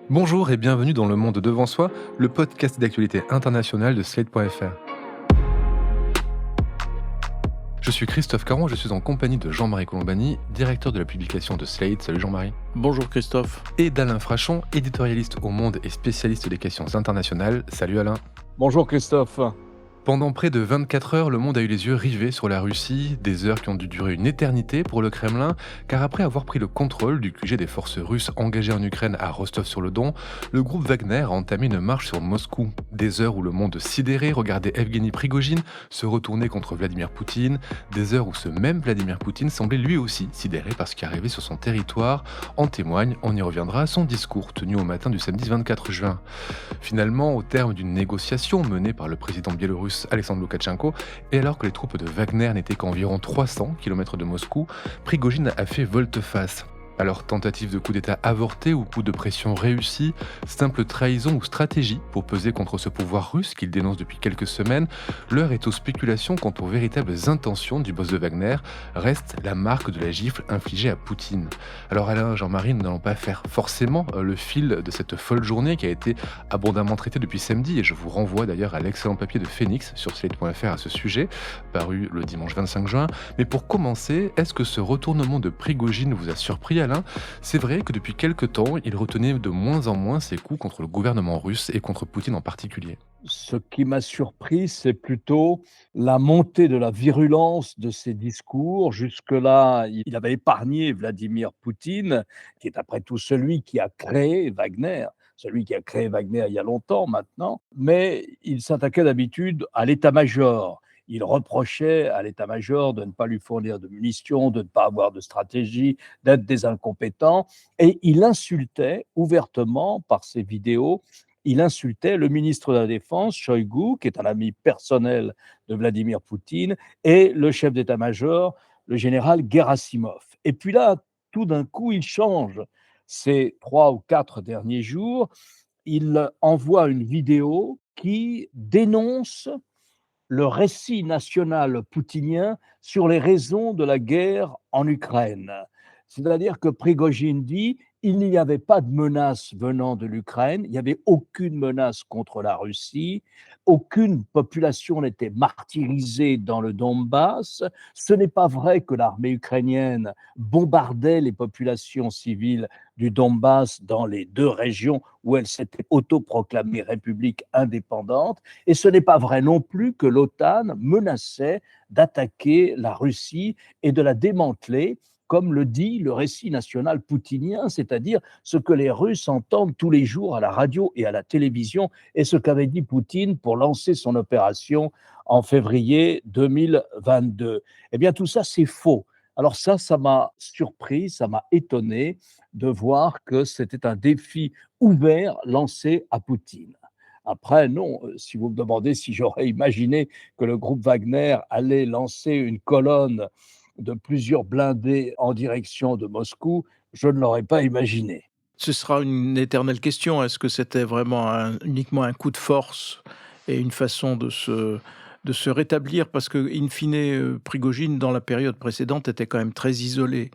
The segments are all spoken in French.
Bonjour et bienvenue dans Le Monde Devant Soi, le podcast d'actualité internationale de Slate.fr. Je suis Christophe Caron, je suis en compagnie de Jean-Marie Colombani, directeur de la publication de Slate. Salut Jean-Marie. Bonjour Christophe. Et d'Alain Frachon, éditorialiste au Monde et spécialiste des questions internationales. Salut Alain. Bonjour Christophe. Pendant près de 24 heures, le monde a eu les yeux rivés sur la Russie, des heures qui ont dû durer une éternité pour le Kremlin, car après avoir pris le contrôle du QG des forces russes engagées en Ukraine à Rostov-sur-le-Don, le groupe Wagner a entamé une marche sur Moscou. Des heures où le monde sidéré regardait Evgeny Prigojine se retourner contre Vladimir Poutine, des heures où ce même Vladimir Poutine semblait lui aussi sidéré par ce qui arrivait sur son territoire. En témoigne, on y reviendra, son discours tenu au matin du samedi 24 juin. Finalement, au terme d'une négociation menée par le président biélorusse Alexandre Loukachenko, et alors que les troupes de Wagner n'étaient qu'à environ 300 km de Moscou, Prigojine a fait volte-face. Alors, tentative de coup d'État avorté ou coup de pression réussi, simple trahison ou stratégie pour peser contre ce pouvoir russe qu'il dénonce depuis quelques semaines, l'heure est aux spéculations quant aux véritables intentions du boss de Wagner, reste la marque de la gifle infligée à Poutine. Alors Alain, Jean-Marie, nous n'allons pas faire forcément le fil de cette folle journée qui a été abondamment traitée depuis samedi, et je vous renvoie d'ailleurs à l'excellent papier de Phoenix sur Slate.fr à ce sujet, paru le dimanche 25 juin. Mais pour commencer, est-ce que ce retournement de Prigojine vous a surpris, Alain ? C'est vrai que depuis quelque temps, il retenait de moins en moins ses coups contre le gouvernement russe et contre Poutine en particulier. Ce qui m'a surpris, c'est plutôt la montée de la virulence de ses discours. Jusque-là, il avait épargné Vladimir Poutine, qui est après tout celui qui a créé Wagner, celui qui a créé Wagner il y a longtemps maintenant, mais il s'attaquait d'habitude à l'état-major. Il reprochait à l'état-major de ne pas lui fournir de munitions, de ne pas avoir de stratégie, d'être des incompétents, et il insultait ouvertement par ses vidéos. Il insultait le ministre de la Défense, Shoigu, qui est un ami personnel de Vladimir Poutine, et le chef d'état-major, le général Gerasimov. Et puis là, tout d'un coup, il change. Ces 3 ou 4 derniers jours, il envoie une vidéo qui dénonce le récit national poutinien sur les raisons de la guerre en Ukraine. C'est-à-dire que Prigojine dit: il n'y avait pas de menace venant de l'Ukraine, il n'y avait aucune menace contre la Russie, aucune population n'était martyrisée dans le Donbass. Ce n'est pas vrai que l'armée ukrainienne bombardait les populations civiles du Donbass dans les 2 régions où elle s'était autoproclamée république indépendante. Et ce n'est pas vrai non plus que l'OTAN menaçait d'attaquer la Russie et de la démanteler, comme le dit le récit national poutinien, c'est-à-dire ce que les Russes entendent tous les jours à la radio et à la télévision, et ce qu'avait dit Poutine pour lancer son opération en février 2022. Eh bien, tout ça, c'est faux. Alors ça m'a surpris, ça m'a étonné de voir que c'était un défi ouvert lancé à Poutine. Après, non, si vous me demandez si j'aurais imaginé que le groupe Wagner allait lancer une colonne de plusieurs blindés en direction de Moscou, je ne l'aurais pas imaginé. Ce sera une éternelle question. Est-ce que c'était vraiment uniquement un coup de force et une façon de se rétablir? Parce que, in fine, Prigojine, dans la période précédente, était quand même très isolé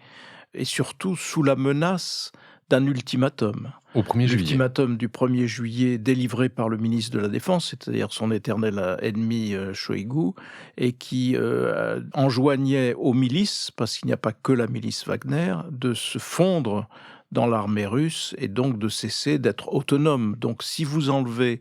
et surtout sous la menace d'un ultimatum. Au 1er juillet. L'ultimatum du 1er juillet délivré par le ministre de la Défense, c'est-à-dire son éternel ennemi Shoigu, et qui enjoignait aux milices, parce qu'il n'y a pas que la milice Wagner, de se fondre dans l'armée russe et donc de cesser d'être autonome. Donc si vous enlevez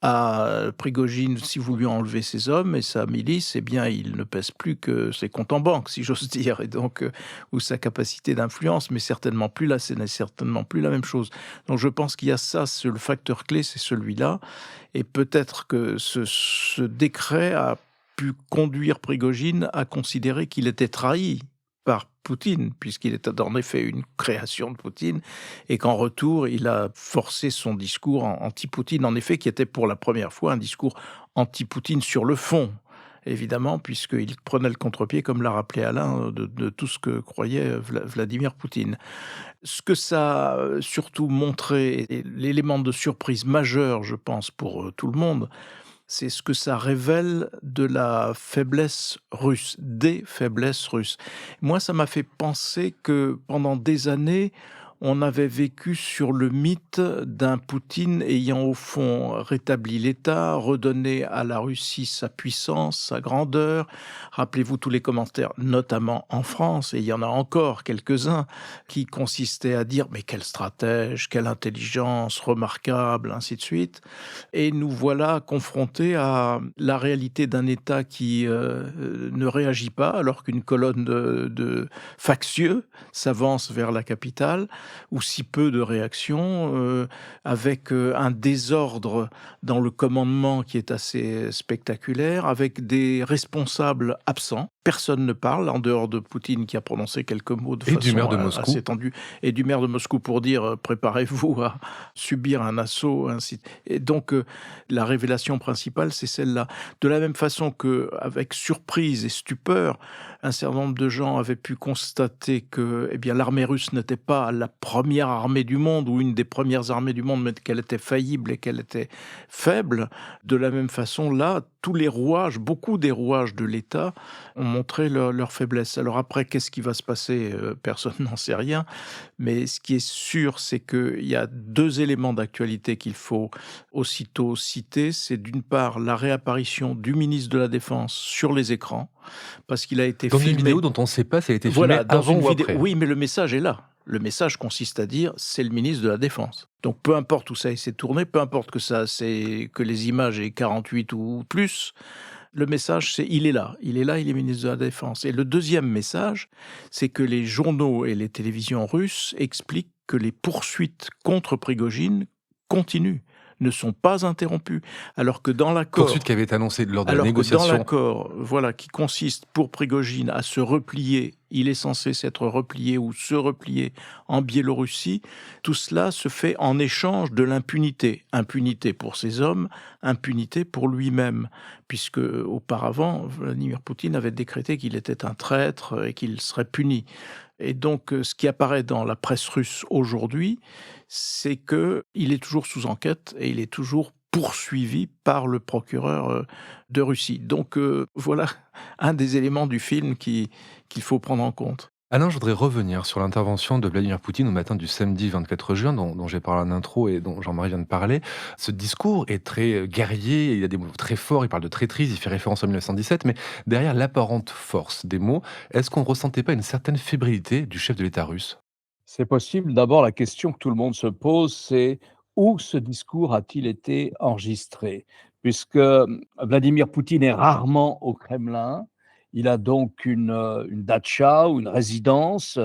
à Prigojine, si vous lui enlevez ses hommes et sa milice, eh bien, il ne pèse plus que ses comptes en banque, si j'ose dire, et donc, ou sa capacité d'influence, mais certainement plus là, ce n'est certainement plus la même chose. Donc, je pense qu'il y a ça, le facteur clé, c'est celui-là, et peut-être que ce décret a pu conduire Prigojine à considérer qu'il était trahi par Poutine, puisqu'il était en effet une création de Poutine, et qu'en retour, il a forcé son discours anti-Poutine, en effet, qui était pour la première fois un discours anti-Poutine sur le fond, évidemment, puisqu'il prenait le contre-pied, comme l'a rappelé Alain, de tout ce que croyait Vladimir Poutine. Ce que ça a surtout montré, et l'élément de surprise majeur, je pense, pour tout le monde, c'est ce que ça révèle de la faiblesse russe, des faiblesses russes. Moi, ça m'a fait penser que pendant des années, on avait vécu sur le mythe d'un Poutine ayant au fond rétabli l'État, redonné à la Russie sa puissance, sa grandeur. Rappelez-vous tous les commentaires, notamment en France, et il y en a encore quelques-uns, qui consistaient à dire mais quel stratège, quelle intelligence remarquable, ainsi de suite. Et nous voilà confrontés à la réalité d'un État qui ne réagit pas alors qu'une colonne de factieux s'avance vers la capitale, ou si peu de réactions, avec un désordre dans le commandement qui est assez spectaculaire, avec des responsables absents. Personne ne parle, en dehors de Poutine qui a prononcé quelques mots de Et du maire façon de Moscou. assez tendue, et du maire de Moscou pour dire préparez-vous à subir un assaut. Ainsi. Et donc, la révélation principale, c'est celle-là. De la même façon qu'avec surprise et stupeur, un certain nombre de gens avaient pu constater que l'armée russe n'était pas la première armée du monde ou une des premières armées du monde, mais qu'elle était faillible et qu'elle était faible. De la même façon, là, tous les rouages, beaucoup des rouages de l'État ont montré leur faiblesse. Alors après, qu'est-ce qui va se passer? Personne n'en sait rien. Mais ce qui est sûr, c'est qu'il y a deux éléments d'actualité qu'il faut aussitôt citer. C'est d'une part la réapparition du ministre de la Défense sur les écrans, parce qu'il a été Dans une filmé. vidéo dont on ne sait pas si elle a été filmée Voilà, dans avant une ou vidéo. après. Oui, mais le message est là. Le message consiste à dire c'est le ministre de la Défense. Donc peu importe où ça s'est tourné, peu importe que les images aient 48 ou plus, le message c'est il est là, il est ministre de la Défense. Et le deuxième message, c'est que les journaux et les télévisions russes expliquent que les poursuites contre Prigojine continuent, ne sont pas interrompues, alors que dans l'accord Poursuite qui avait été annoncée lors de la alors que dans négociation. l'accord, voilà, qui consiste pour Prigojine à se replier, il est censé s'être replié ou se replier en Biélorussie, tout cela se fait en échange de l'impunité. Impunité pour ses hommes, impunité pour lui-même, puisque auparavant, Vladimir Poutine avait décrété qu'il était un traître et qu'il serait puni. Et donc, ce qui apparaît dans la presse russe aujourd'hui, c'est qu'il est toujours sous enquête et il est toujours poursuivi par le procureur de Russie. Donc voilà un des éléments du film qu'il faut prendre en compte. Alain, je voudrais revenir sur l'intervention de Vladimir Poutine au matin du samedi 24 juin, dont j'ai parlé en intro et dont Jean-Marie vient de parler. Ce discours est très guerrier, il a des mots très forts, il parle de traîtrise, il fait référence en 1917, mais derrière l'apparente force des mots, est-ce qu'on ne ressentait pas une certaine fébrilité du chef de l'État russe? C'est possible. D'abord, la question que tout le monde se pose, c'est: où ce discours a-t-il été enregistré? Puisque, Vladimir Poutine est rarement au Kremlin. Il a donc une datcha ou une résidence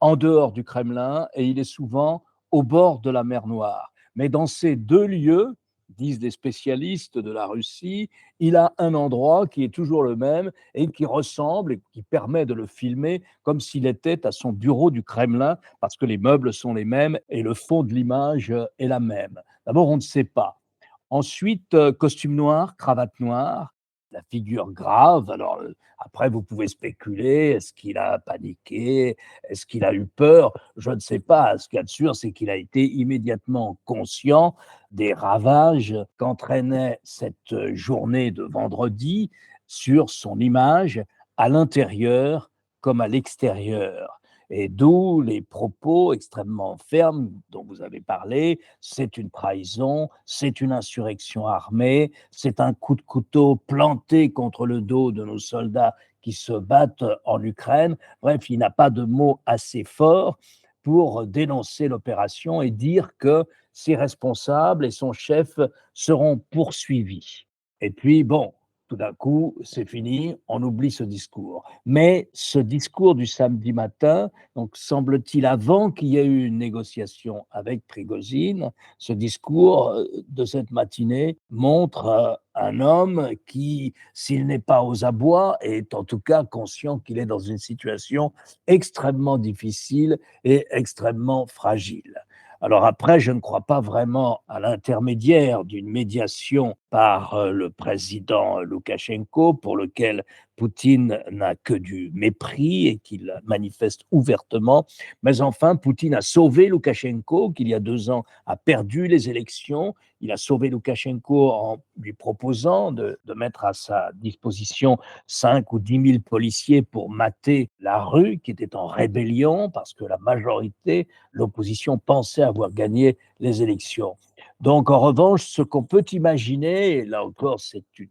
en dehors du Kremlin et il est souvent au bord de la mer Noire. Mais dans ces 2 lieux, disent des spécialistes de la Russie, il a un endroit qui est toujours le même et qui ressemble et qui permet de le filmer comme s'il était à son bureau du Kremlin, parce que les meubles sont les mêmes et le fond de l'image est la même. D'abord, on ne sait pas. Ensuite, costume noir, cravate noire, la figure grave. Alors, après, vous pouvez spéculer, est-ce qu'il a paniqué? Est-ce qu'il a eu peur? Je ne sais pas. Ce qu'il y a de sûr, c'est qu'il a été immédiatement conscient des ravages qu'entraînait cette journée de vendredi sur son image, à l'intérieur comme à l'extérieur. Et d'où les propos extrêmement fermes dont vous avez parlé: c'est une trahison, c'est une insurrection armée, c'est un coup de couteau planté contre le dos de nos soldats qui se battent en Ukraine. Bref, il n'a pas de mots assez forts pour dénoncer l'opération et dire que ses responsables et son chef seront poursuivis. Et puis, bon, tout d'un coup, c'est fini, on oublie ce discours. Mais ce discours du samedi matin, donc semble-t-il avant qu'il y ait eu une négociation avec Prigozhin, ce discours de cette matinée montre un homme qui, s'il n'est pas aux abois, est en tout cas conscient qu'il est dans une situation extrêmement difficile et extrêmement fragile. Alors après, je ne crois pas vraiment à l'intermédiaire d'une médiation par le président Loukachenko, pour lequel Poutine n'a que du mépris et qu'il manifeste ouvertement. Mais enfin, Poutine a sauvé Loukachenko, qui il y a 2 ans a perdu les élections. Il a sauvé Loukachenko en lui proposant de mettre à sa disposition 5 ou 10 000 policiers pour mater la rue, qui était en rébellion, parce que la majorité, l'opposition, pensait avoir gagné les élections. Donc, en revanche, ce qu'on peut imaginer, et là encore,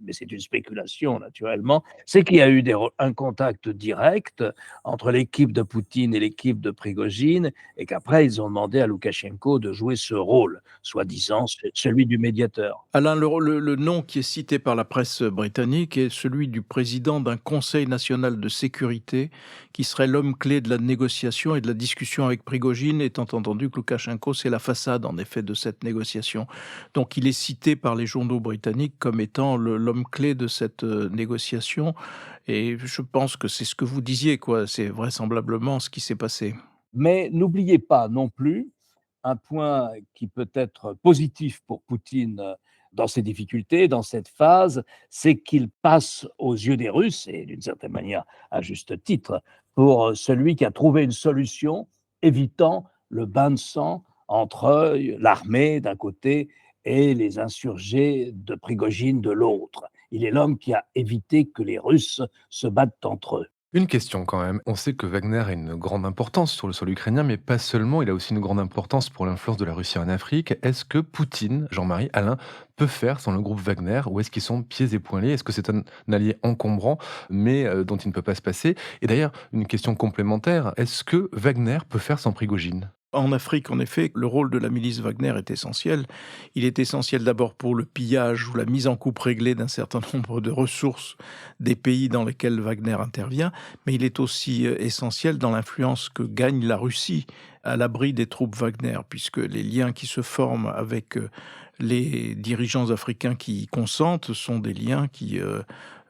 mais c'est une spéculation naturellement, c'est qu'il y a eu un contact direct entre l'équipe de Poutine et l'équipe de Prigojine, et qu'après, ils ont demandé à Loukachenko de jouer ce rôle, soi-disant celui du médiateur. Alain, le nom qui est cité par la presse britannique est celui du président d'un Conseil national de sécurité qui serait l'homme clé de la négociation et de la discussion avec Prigojine, étant entendu que Loukachenko, c'est la façade en effet de cette négociation. Donc il est cité par les journaux britanniques comme étant l'homme clé de cette négociation et je pense que c'est ce que vous disiez, quoi. C'est vraisemblablement ce qui s'est passé. Mais n'oubliez pas non plus un point qui peut être positif pour Poutine dans ces difficultés, dans cette phase, c'est qu'il passe aux yeux des Russes, et d'une certaine manière à juste titre, pour celui qui a trouvé une solution évitant le bain de sang entre l'armée d'un côté et les insurgés de Prigojine de l'autre. Il est l'homme qui a évité que les Russes se battent entre eux. Une question quand même. On sait que Wagner a une grande importance sur le sol ukrainien, mais pas seulement, il a aussi une grande importance pour l'influence de la Russie en Afrique. Est-ce que Poutine, Jean-Marie, Alain, peut faire sans le groupe Wagner ou est-ce qu'ils sont pieds et poings liés? Est-ce que c'est un allié encombrant, mais dont il ne peut pas se passer? Et d'ailleurs, une question complémentaire, est-ce que Wagner peut faire sans Prigojine? En Afrique, en effet, le rôle de la milice Wagner est essentiel. Il est essentiel d'abord pour le pillage ou la mise en coupe réglée d'un certain nombre de ressources des pays dans lesquels Wagner intervient, mais il est aussi essentiel dans l'influence que gagne la Russie à l'abri des troupes Wagner, puisque les liens qui se forment avec les dirigeants africains qui y consentent sont des liens qui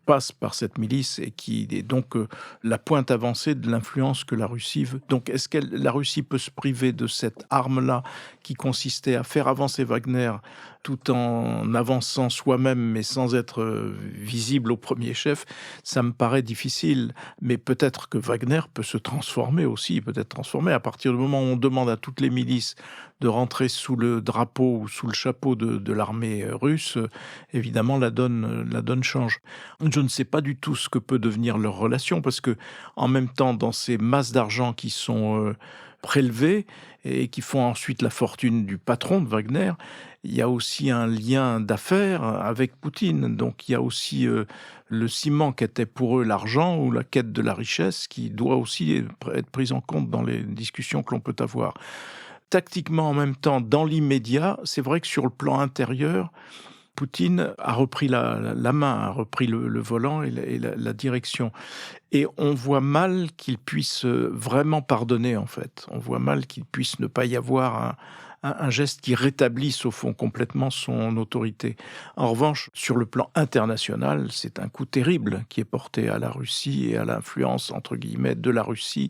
passe par cette milice et qui est donc la pointe avancée de l'influence que la Russie veut. Donc est-ce que la Russie peut se priver de cette arme-là qui consistait à faire avancer Wagner tout en avançant soi-même mais sans être visible au premier chef? Ça me paraît difficile, mais peut-être que Wagner peut se transformer aussi, peut être transformé à partir du moment où on demande à toutes les milices de rentrer sous le drapeau ou sous le chapeau de l'armée russe, évidemment la donne change. Je ne sais pas du tout ce que peut devenir leur relation parce que, en même temps, dans ces masses d'argent qui sont prélevées et qui font ensuite la fortune du patron de Wagner, il y a aussi un lien d'affaires avec Poutine. Donc il y a aussi le ciment qu'était pour eux l'argent ou la quête de la richesse qui doit aussi être prise en compte dans les discussions que l'on peut avoir. Tactiquement, en même temps, dans l'immédiat, c'est vrai que sur le plan intérieur, Poutine a repris la main, a repris le volant et la direction. Et on voit mal qu'il puisse vraiment pardonner, en fait. On voit mal qu'il puisse ne pas y avoir un geste qui rétablisse au fond complètement son autorité. En revanche, sur le plan international, c'est un coup terrible qui est porté à la Russie et à l'influence, entre guillemets, de la Russie,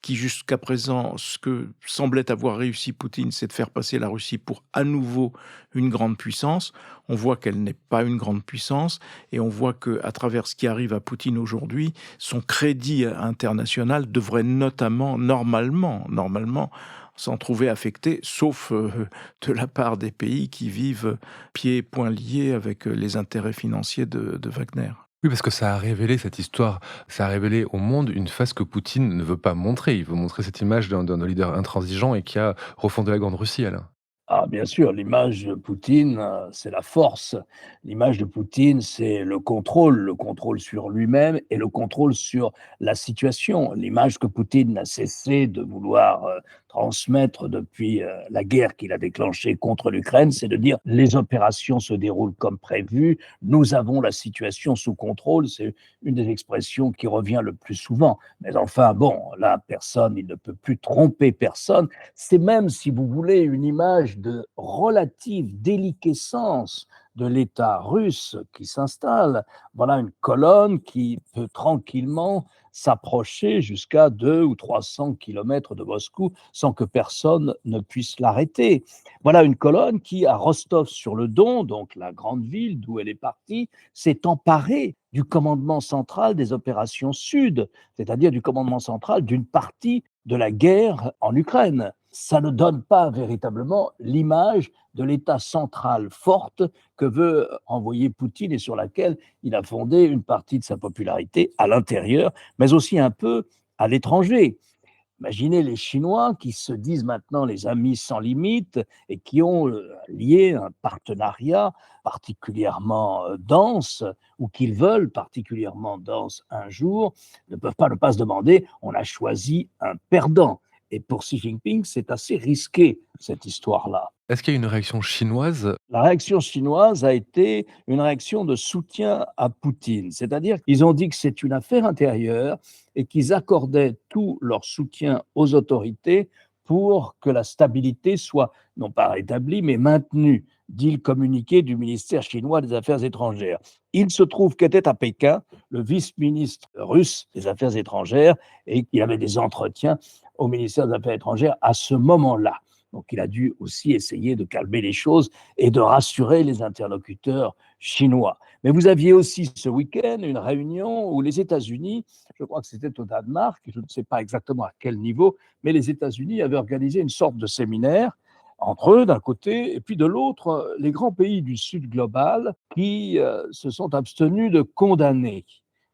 qui jusqu'à présent, ce que semblait avoir réussi Poutine, c'est de faire passer la Russie pour à nouveau une grande puissance. On voit qu'elle n'est pas une grande puissance et on voit qu'à travers ce qui arrive à Poutine aujourd'hui, son crédit international devrait notamment, normalement, s'en trouver affecté, sauf de la part des pays qui vivent pieds et poings liés avec les intérêts financiers de Wagner. Oui, parce que ça a révélé cette histoire, ça a révélé au monde une face que Poutine ne veut pas montrer. Il veut montrer cette image d'un leader intransigeant et qui a refondé la Grande Russie, Alain. Ah, bien sûr, l'image de Poutine, c'est la force. L'image de Poutine, c'est le contrôle sur lui-même et le contrôle sur la situation. L'image que Poutine n'a cessé de vouloir transmettre depuis la guerre qu'il a déclenchée contre l'Ukraine, c'est de dire les opérations se déroulent comme prévu, nous avons la situation sous contrôle. C'est une des expressions qui revient le plus souvent. Mais enfin, bon, là, personne, il ne peut plus tromper personne. C'est même, si vous voulez, une image de relative déliquescence de l'État russe qui s'installe. Voilà une colonne qui peut tranquillement s'approcher jusqu'à 200 ou 300 kilomètres de Moscou sans que personne ne puisse l'arrêter. Voilà une colonne qui, à Rostov-sur-le-Don, donc la grande ville d'où elle est partie, s'est emparée du commandement central des opérations Sud, c'est-à-dire du commandement central d'une partie de la guerre en Ukraine. Ça ne donne pas véritablement l'image de l'État central forte que veut envoyer Poutine et sur laquelle il a fondé une partie de sa popularité à l'intérieur, mais aussi un peu à l'étranger. Imaginez les Chinois qui se disent maintenant les amis sans limite et qui ont lié un partenariat particulièrement dense ou qu'ils veulent particulièrement dense un jour, ne peuvent pas ne pas se demander on a choisi un perdant. Et pour Xi Jinping, c'est assez risqué cette histoire-là. Est-ce qu'il y a une réaction chinoise? La réaction chinoise a été une réaction de soutien à Poutine, c'est-à-dire qu'ils ont dit que c'est une affaire intérieure et qu'ils accordaient tout leur soutien aux autorités pour que la stabilité soit non pas rétablie, mais maintenue, dit le communiqué du ministère chinois des Affaires étrangères. Il se trouve qu'était à Pékin le vice-ministre russe des Affaires étrangères et qu'il y avait des entretiens au ministère des Affaires étrangères à ce moment-là. Donc il a dû aussi essayer de calmer les choses et de rassurer les interlocuteurs chinois. Mais vous aviez aussi ce week-end une réunion où les États-Unis, je crois que c'était au Danemark, je ne sais pas exactement à quel niveau, mais les États-Unis avaient organisé une sorte de séminaire entre eux d'un côté, et puis de l'autre, les grands pays du Sud global qui se sont abstenus de condamner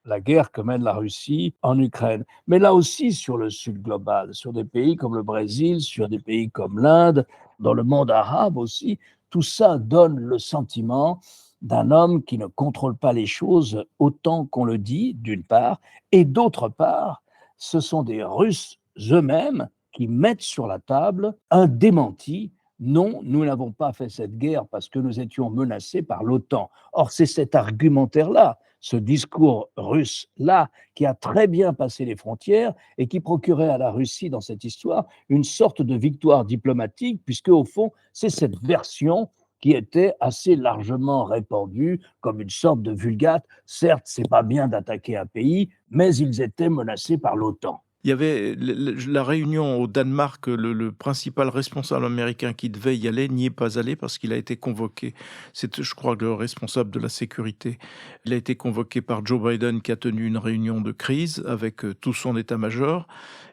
la guerre que mène la Russie en Ukraine. Mais là aussi, sur le Sud global, sur des pays comme le Brésil, sur des pays comme l'Inde, dans le monde arabe aussi, tout ça donne le sentiment d'un homme qui ne contrôle pas les choses autant qu'on le dit, d'une part, et d'autre part, ce sont des Russes eux-mêmes qui mettent sur la table un démenti. Non, nous n'avons pas fait cette guerre parce que nous étions menacés par l'OTAN. Or, c'est cet argumentaire-là, ce discours russe-là, qui a très bien passé les frontières et qui procurait à la Russie, dans cette histoire, une sorte de victoire diplomatique, puisque, au fond, c'est cette version qui était assez largement répandue comme une sorte de vulgate. Certes, c'est pas bien d'attaquer un pays, mais ils étaient menacés par l'OTAN. Il y avait la réunion au Danemark, le principal responsable américain qui devait y aller n'y est pas allé parce qu'il a été convoqué. C'est, je crois, le responsable de la sécurité. Il a été convoqué par Joe Biden qui a tenu une réunion de crise avec tout son état-major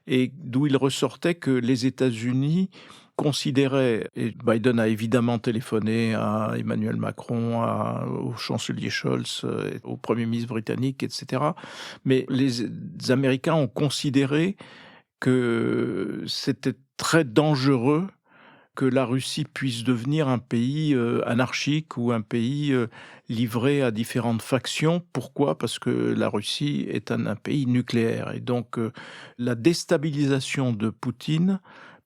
et d'où il ressortait que les États-Unis considérait, et Biden a évidemment téléphoné à Emmanuel Macron, au chancelier Scholz, au Premier ministre britannique, etc. Mais les Américains ont considéré que c'était très dangereux que la Russie puisse devenir un pays anarchique ou un pays livré à différentes factions. Pourquoi ? Parce que la Russie est un pays nucléaire. Et donc la déstabilisation de Poutine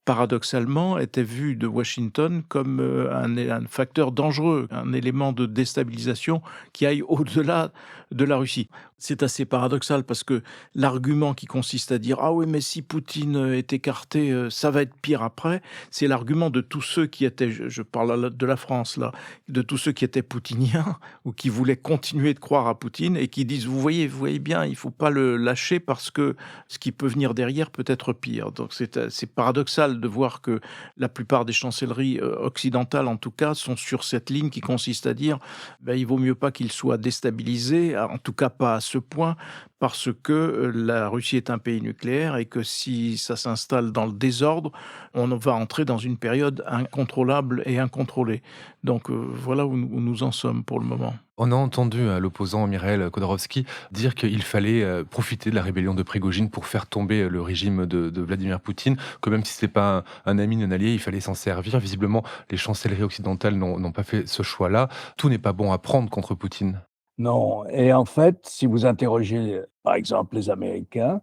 paradoxalement, était vu de Washington comme un facteur dangereux, un élément de déstabilisation qui aille au-delà de la Russie. C'est assez paradoxal parce que l'argument qui consiste à dire « Ah oui, mais si Poutine est écarté, ça va être pire après », c'est l'argument de tous ceux qui étaient, je parle de la France là, de tous ceux qui étaient poutiniens ou qui voulaient continuer de croire à Poutine et qui disent « Vous voyez bien, il ne faut pas le lâcher parce que ce qui peut venir derrière peut être pire ». Donc c'est paradoxal de voir que la plupart des chancelleries occidentales, en tout cas, sont sur cette ligne qui consiste à dire il vaut mieux pas qu'il soit déstabilisé, en tout cas pas à ce point, parce que la Russie est un pays nucléaire et que si ça s'installe dans le désordre, on va entrer dans une période incontrôlable et incontrôlée. Donc voilà où nous en sommes pour le moment. On a entendu l'opposant Mikhail Khodorkovsky dire qu'il fallait profiter de la rébellion de Prigojine pour faire tomber le régime de Vladimir Poutine, que même si ce n'est pas un ami, un allié, il fallait s'en servir. Visiblement, les chancelleries occidentales n'ont pas fait ce choix-là. Tout n'est pas bon à prendre contre Poutine. Non, et en fait, si vous interrogez, par exemple, les Américains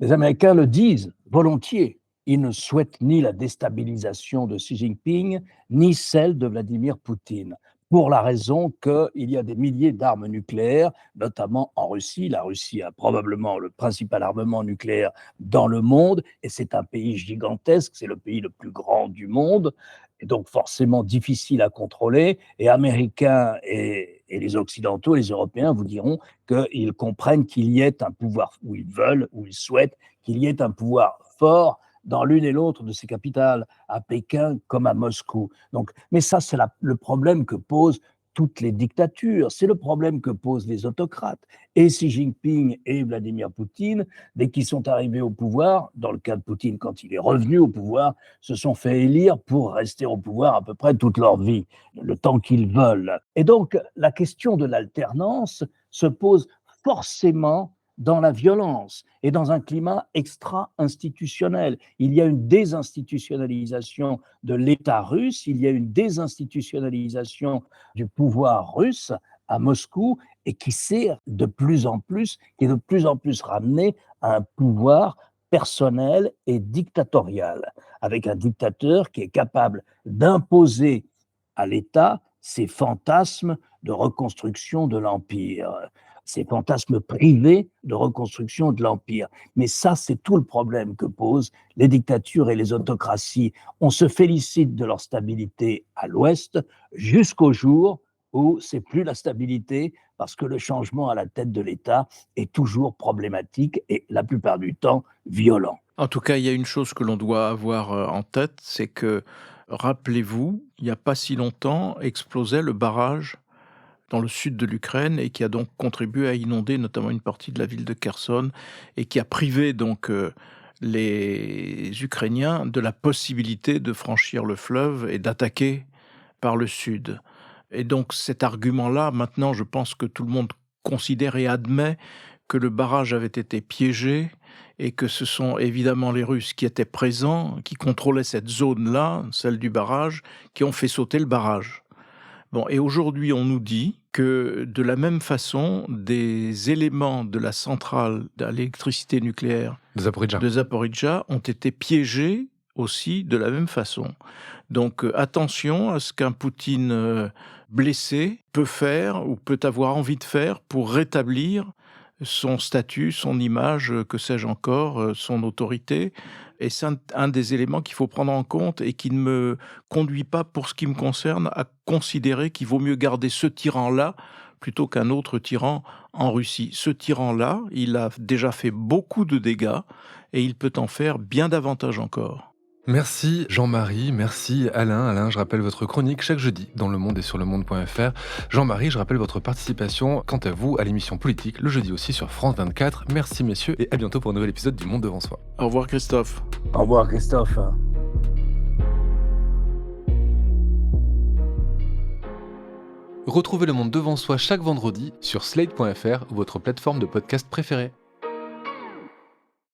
le disent volontiers. Ils ne souhaitent ni la déstabilisation de Xi Jinping, ni celle de Vladimir Poutine, pour la raison qu'il y a des milliers d'armes nucléaires, notamment en Russie. La Russie a probablement le principal armement nucléaire dans le monde, et c'est un pays gigantesque, c'est le pays le plus grand du monde. et donc forcément difficile à contrôler. Et Américains et les Occidentaux, les Européens vous diront qu'ils comprennent qu'il y ait un pouvoir, ou ils veulent, ou ils souhaitent qu'il y ait un pouvoir fort dans l'une et l'autre de ces capitales, à Pékin comme à Moscou. Donc, mais ça, c'est le problème que posent toutes les dictatures, c'est le problème que posent les autocrates. Et Xi Jinping et Vladimir Poutine, dès qu'ils sont arrivés au pouvoir, dans le cas de Poutine, quand il est revenu au pouvoir, se sont fait élire pour rester au pouvoir à peu près toute leur vie, le temps qu'ils veulent. Et donc, la question de l'alternance se pose forcément dans la violence et dans un climat extra-institutionnel. Il y a une désinstitutionnalisation de l'État russe, il y a une désinstitutionnalisation du pouvoir russe à Moscou et qui est de plus en plus ramené à un pouvoir personnel et dictatorial, avec un dictateur qui est capable d'imposer à l'État ses fantasmes de reconstruction de l'Empire, ces fantasmes privés de reconstruction de l'Empire. Mais ça, c'est tout le problème que posent les dictatures et les autocraties. On se félicite de leur stabilité à l'Ouest jusqu'au jour où c'est plus la stabilité parce que le changement à la tête de l'État est toujours problématique et la plupart du temps violent. En tout cas, il y a une chose que l'on doit avoir en tête, c'est que, rappelez-vous, il n'y a pas si longtemps, explosait le barrage dans le sud de l'Ukraine et qui a donc contribué à inonder notamment une partie de la ville de Kherson et qui a privé donc les Ukrainiens de la possibilité de franchir le fleuve et d'attaquer par le sud. Et donc cet argument-là, maintenant, je pense que tout le monde considère et admet que le barrage avait été piégé et que ce sont évidemment les Russes qui étaient présents, qui contrôlaient cette zone-là, celle du barrage, qui ont fait sauter le barrage. Bon, et aujourd'hui, on nous dit que de la même façon, des éléments de la centrale d'électricité nucléaire de Zaporijjia ont été piégés aussi de la même façon. Donc attention à ce qu'un Poutine blessé peut faire ou peut avoir envie de faire pour rétablir son statut, son image, que sais-je encore, son autorité. Et c'est un des éléments qu'il faut prendre en compte et qui ne me conduit pas, pour ce qui me concerne, à considérer qu'il vaut mieux garder ce tyran-là plutôt qu'un autre tyran en Russie. Ce tyran-là, il a déjà fait beaucoup de dégâts et il peut en faire bien davantage encore. Merci Jean-Marie, merci Alain. Alain, je rappelle votre chronique chaque jeudi dans Le Monde et sur lemonde.fr. Jean-Marie, je rappelle votre participation, quant à vous, à l'émission Politique, le jeudi aussi sur France 24. Merci messieurs et à bientôt pour un nouvel épisode du Monde devant soi. Au revoir Christophe. Au revoir Christophe. Retrouvez Le Monde devant soi chaque vendredi sur slate.fr ou votre plateforme de podcast préférée.